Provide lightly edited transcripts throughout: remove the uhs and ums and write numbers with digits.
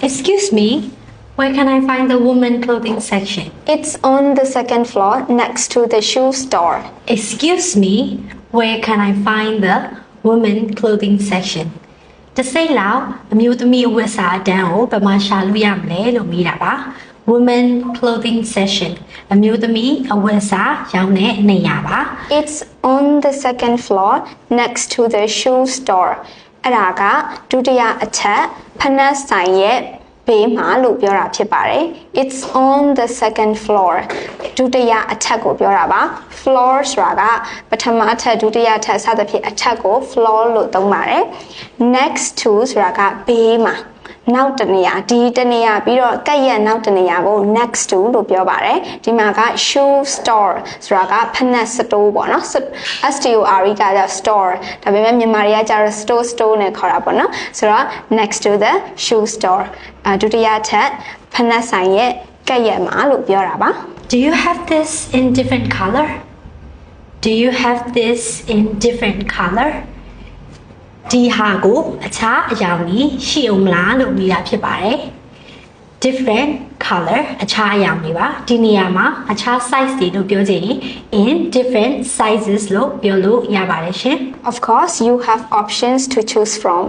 Excuse me, where can I find the women clothing section? It's on the second floor next to the shoe store. Excuse me, where can I find the women clothing section? တစိမ့်လောက်အမျိုးသမီးအဝတ်အစားအတန်းကိုဘယ်မှာရှာလို့ရမလဲလို့မေးတာပါ Women clothing section အမျိုးသမီးအဝတ်အစားရောင်းတဲ့နေရာပါ It's on the second floor next to the shoe store. အဲ့ဒါကဒုတိယအထပ်ဖနက်ဆိုင်ရဲ့ဘေးမှာလို့ပြောတာဖြစ်ပါတယ် It's on the second floor ဒုတိယအထပ်ကိုပြောတာပါ floor ဆိုတာကပထမအထပ်ဒုတိယအထပ်စသဖြင့်အထပ်ကို floor လို့သုံးပါတယ် next to ဆိုတာကဘေးမှာနောက်တနေရာဒီတနေရာပြီးတော့ကပ်ရက်နောက်တနေရာကို next to လို့ပြောပါတယ်ဒီမှာက shoe store ဆိုတာကဖနက်စတိုးပေါ့နော် STORE ကကြ store ဒါပေမဲ့မြန်မာတွေကကြတော့ store နဲ့ခေါ်တာပေါ့နော်ဆိုတော့ next to the shoe store ဒုတိယထပ်ဖနက်ဆိုင်ရဲ့ကပ်ရက်မှာလို့ပြောတာပါ Do you have this in different color? Do you have this in different color? ဒီဟာကိုအခြားအရောင်ကြီးရှိအောင်မလားလို့မေးတာဖြစ်ပါတယ် different color အခြားအရောင်တွေပါဒီနေရာမှာအခြား size တွေလို့ပြောချင်ရင် in different sizes လို့ပြောလို့ရပါတယ်ရှင် Of course you have options to choose from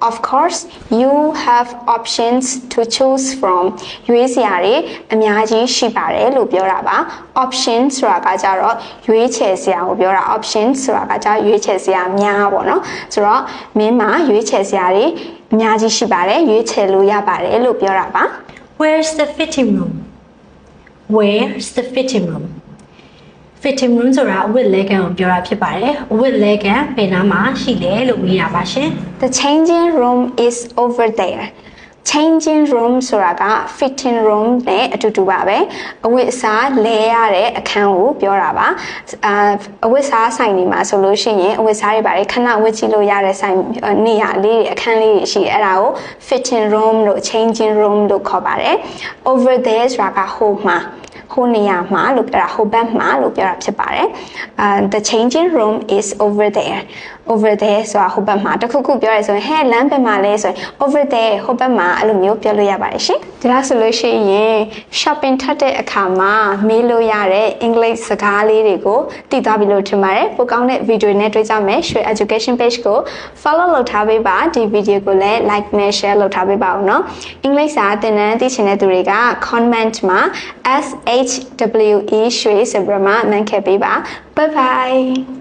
Of course you have options to choose from ရွေးစရာတွေအများကြီးရှိပါတယ်လို့ပြောတာပါ option ဆိုတာကကြတော့ရွေးချယ်စရာကိုပြောတာ option ဆိုတာကကြရွေးချယ်စရာများပေါ့နော်ဆိုတော့မင်းမှာရွေးချယ်စရာတွေအများကြီးရှိပါတယ်ရွေးချယ်လို့ရပါတယ်လို့ပြောတာပါ Where's the fitting room? Where's the fitting room? Fitting room ဆိုတာအဝတ်လဲကန်ကိုပြောတာဖြစ်ပါတယ်အဝတ်လဲကန်ဘယ်နားမှာရှိလဲလို့မေးတာပါရှင် The changing room is over there changing room ဆိုတာက fitting room နဲ့အတူတူပါပဲအဝတ်အစားလဲရတဲ့အခန်းကိုပြောတာပါအဝတ်စားဆိုင်တွေမှာဆိုလို့ရှိရင်အဝတ်စားတွေပါတယ်ခဏဝတ်ကြည့်လို့ရတဲ့ဆိုင်နေရာလေးတွေအခန်းလေးတွေရှိအဲ့ဒါကို fitting room လို့ changing room လို့ခေါ်ပါတယ် over there ဆိုတာကဟိုမှာဟိုနေရာမှာလို့ပြောတာဟိုဘက်မှာလို့ပြောတာဖြစ်ပါတယ် the changing room is over there over there ဆိုတာဟိုဘက်မှာတခုခုပြောရဲဆိုရင်ဟဲ့လမ်းဘက်မှာလဲဆိုရင် over there ဟိုဘက်မှာအဲ့လိုမျိုးပြောလို့ရပါတယ်ရှင်ဒါဆိုလို့ရှိရင် shopping ထပ်တဲ့အခါမှာမေးလို့ရတဲ့အင်္ဂလိပ်စကားလေးတွေကိုသိသွားပြီလို့ထင်ပါတယ်ပိုကောင်းတဲ့ဗီဒီယိုနဲ့တွေ့ကြမယ်ရွှေ education page ကို follow လုပ်ထားပေးပါဒီဗီဒီယိုကိုလည်း like နဲ့ share လုပ်ထားပေးပါဦးเนาะအင်္ဂလိပ်စာသင်တန်းသိချင်တဲ့သူတွေက comment မှာ SHWE ရွှေဆိုပြီးမှမှန်ခဲ့ပေးပါ bye bye